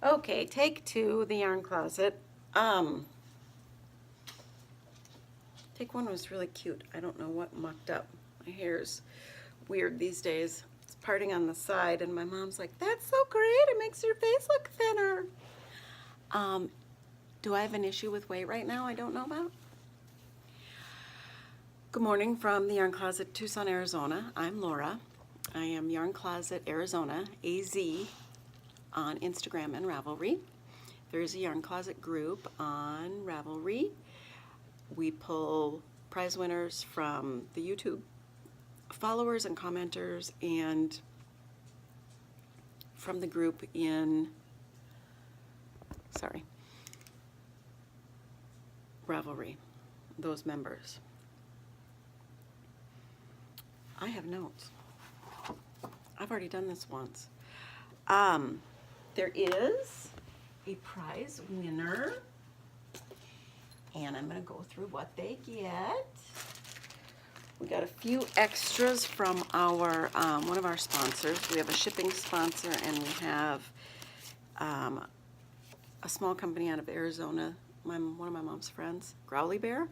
Okay, take two, the yarn closet. Take one was really cute. I don't know what mucked up. My hair's weird these days. It's parting on the side, and my mom's like, "That's so great. It makes your face look thinner." Do I have an issue with weight right now I don't know about? Good morning from the Yarn Closet, Tucson, Arizona. I'm Laura. I am Yarn Closet Arizona, AZ, on Instagram and Ravelry. There's a Yarn Closet group on Ravelry. We pull prize winners from the YouTube followers and commenters and from the group in, Ravelry, those members. I have notes. I've already done this once. There is a prize winner, and I'm going to go through what they get. We got a few extras from our one of our sponsors. We have a shipping sponsor, and we have a small company out of Arizona, one of my mom's friends, Growly Bear.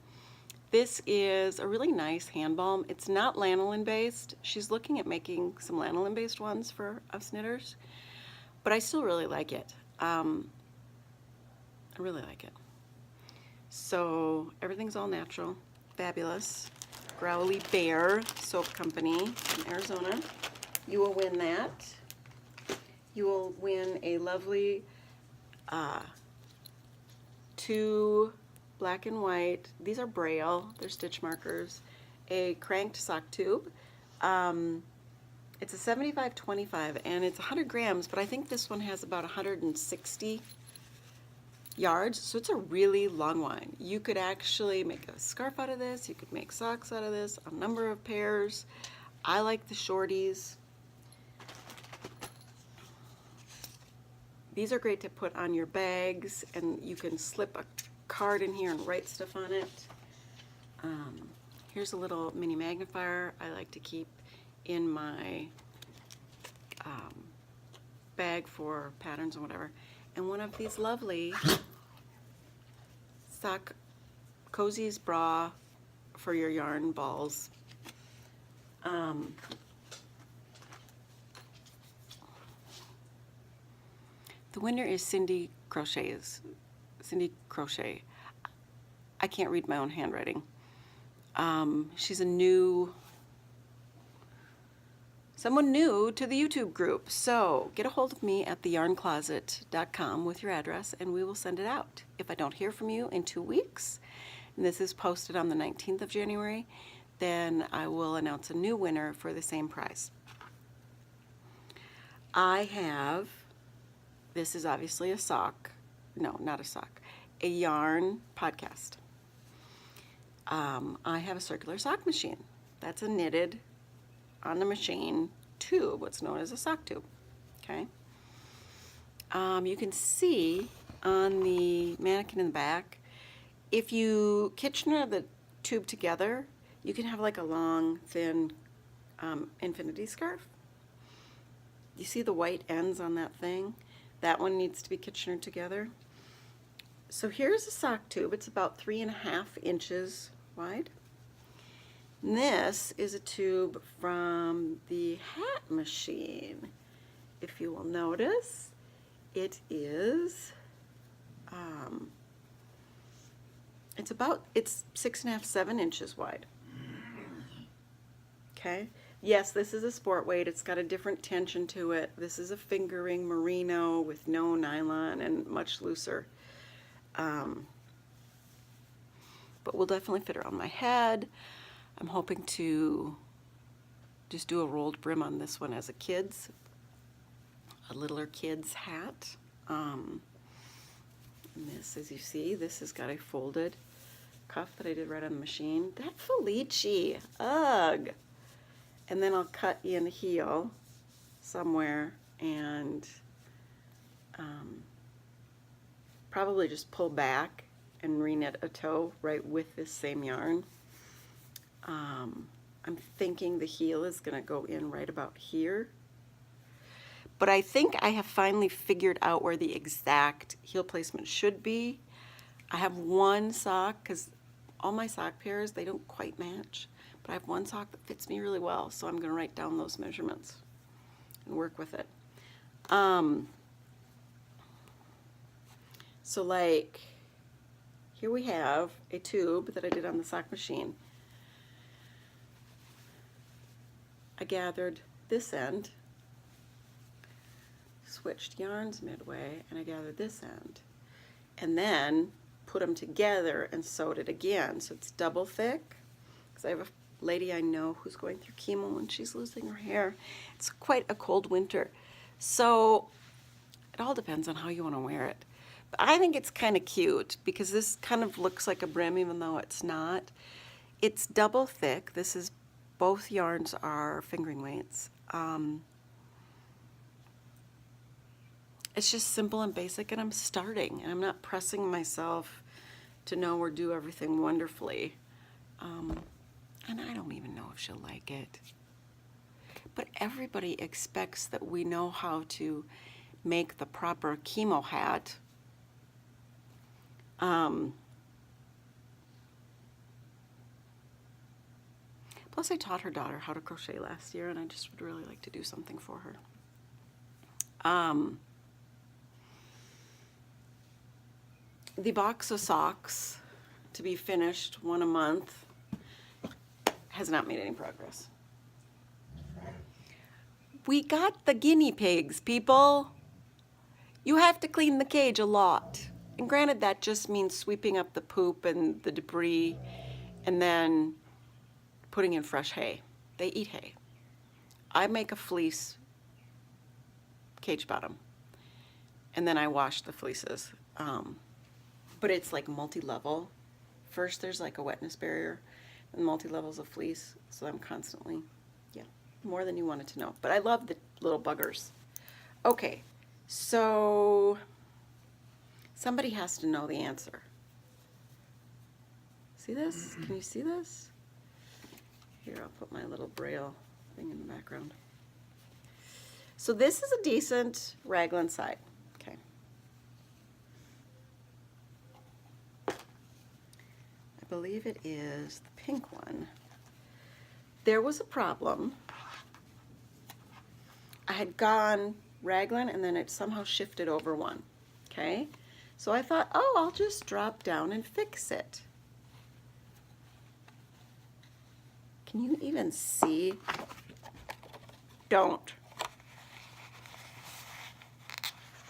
This is a really nice hand balm. It's not lanolin based. She's looking at making some lanolin based ones for us knitters, but I still really like it. I really like it. So everything's all natural, fabulous. Growly Bear Soap Company from Arizona. You will win that. You will win a lovely 2 black and white, these are braille, they're stitch markers, a cranked sock tube. It's a 75-25 and it's 100 grams, but I think this one has about 160 yards, so it's a really long one. You could actually make a scarf out of this, you could make socks out of this, a number of pairs. I like the shorties. These are great to put on your bags, and you can slip a card in here and write stuff on it. Here's a little mini magnifier I like to keep in my bag for patterns and whatever. And one of these lovely sock cozies bra for your yarn balls. The winner is Cindy Crochet. I can't read my own handwriting. She's someone new to the YouTube group. So get a hold of me at TheYarnCloset.com with your address and we will send it out. If I don't hear from you in 2 weeks, and this is posted on the 19th of January, then I will announce a new winner for the same prize. I have, this is obviously a sock. No, not a sock. A yarn podcast. I have a circular sock machine. That's a knitted on the machine tube, what's known as a sock tube. Okay. You can see on the mannequin in the back, if you Kitchener the tube together, you can have like a long, thin infinity scarf. You see the white ends on that thing? That one needs to be Kitchener together. So here's a sock tube. It's about 3.5 inches wide. And this is a tube from the hat machine. If you will notice, it is, it's 6.5, 7 inches wide. Okay. Yes, this is a sport weight. It's got a different tension to it. This is a fingering merino with no nylon and much looser. But we'll definitely fit around my head. I'm hoping to just do a rolled brim on this one as a littler kid's hat. And this, as you see, this has got a folded cuff that I did right on the machine. That Felici, ugh. And then I'll cut in heel somewhere and probably just pull back and reknit a toe right with this same yarn. I'm thinking the heel is going to go in right about here. but I think I have finally figured out where the exact heel placement should be. I have one sock, because all my sock pairs, they don't quite match, but I have one sock that fits me really well, so I'm going to write down those measurements and work with it. So like, here we have a tube that I did on the sock machine. I gathered this end, switched yarns midway, and I gathered this end. And then put them together and sewed it again. So it's double thick, because I have a lady I know who's going through chemo and she's losing her hair. It's quite a cold winter. So it all depends on how you want to wear it. But I think it's kind of cute because this kind of looks like a brim even though it's not. It's double thick. This is, both yarns are fingering weights. It's just simple and basic, and I'm starting, and I'm not pressing myself to know or do everything wonderfully. And I don't even know if she'll like it. But everybody expects that we know how to make the proper chemo hat. Plus, I taught her daughter how to crochet last year, and I just would really like to do something for her. The box of socks to be finished, 1 a month, has not made any progress. We got the guinea pigs, people. You have to clean the cage a lot. And granted, that just means sweeping up the poop and the debris and then putting in fresh hay. They eat hay. I make a fleece cage bottom, and then I wash the fleeces. But it's like multi-level. First there's like a wetness barrier and multi-levels of fleece. So I'm constantly, yeah, more than you wanted to know. But I love the little buggers. Okay, so somebody has to know the answer. See this? Can you see this? Here, I'll put my little braille thing in the background. So this is a decent raglan side. Okay. I believe it is the pink one. There was a problem. I had gone raglan and then it somehow shifted over one. Okay. So I thought, oh, I'll just drop down and fix it. Can you even see? Don't.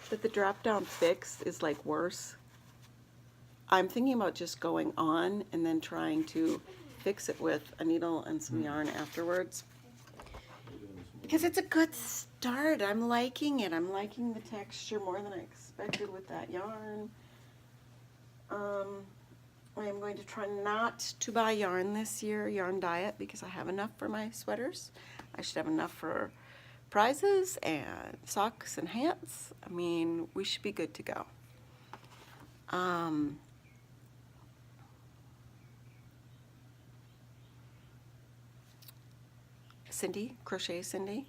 But the drop down fix is like worse. I'm thinking about just going on and then trying to fix it with a needle and some yarn afterwards. Because it's a good start. I'm liking it. I'm liking the texture more than I expected with that yarn. I am going to try not to buy yarn this year, yarn diet, because I have enough for my sweaters. I should have enough for prizes and socks and hats. I mean, we should be good to go. Cindy, Crochet Cindy,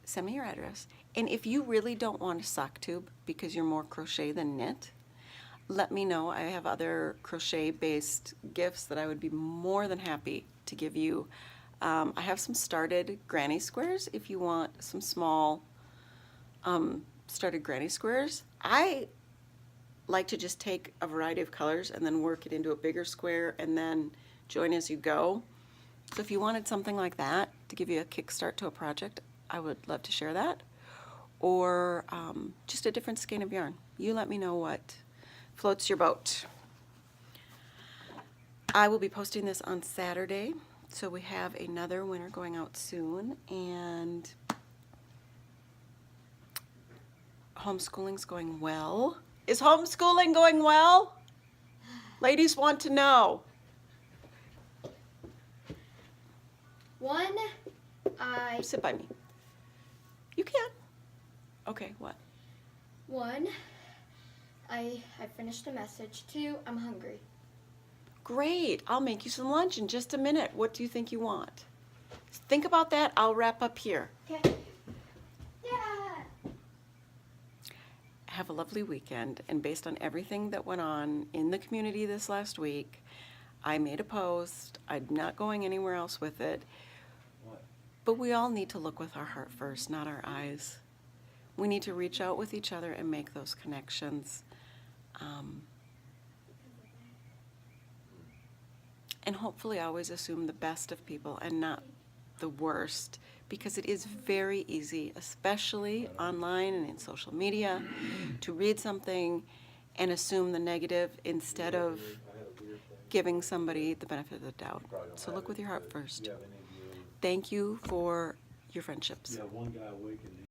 send me your address. And if you really don't want a sock tube because you're more crochet than knit, let me know. I have other crochet-based gifts that I would be more than happy to give you. I have some started granny squares if you want some small started granny squares. I like to just take a variety of colors and then work it into a bigger square and then join as you go. So if you wanted something like that to give you a kickstart to a project, I would love to share that. Or just a different skein of yarn. You let me know what floats your boat. I will be posting this on Saturday. So we have another winner going out soon, and homeschooling's going well. Is homeschooling going well? Ladies want to know. One, Sit by me. You can. Okay, what? One, I finished a message. 2, I'm hungry. Great. I'll make you some lunch in just a minute. What do you think you want? Think about that. I'll wrap up here. Okay. have a lovely weekend. And based on everything that went on in the community this last week, I made a post. I'm not going anywhere else with it. But we all need to look with our heart first, not our eyes. We need to reach out with each other and make those connections. And hopefully always assume the best of people and not the worst, because it is very easy, especially online and in social media, to read something and assume the negative instead of giving somebody the benefit of the doubt. So look with your heart first. Thank you for your friendships. Yeah, one guy awakened.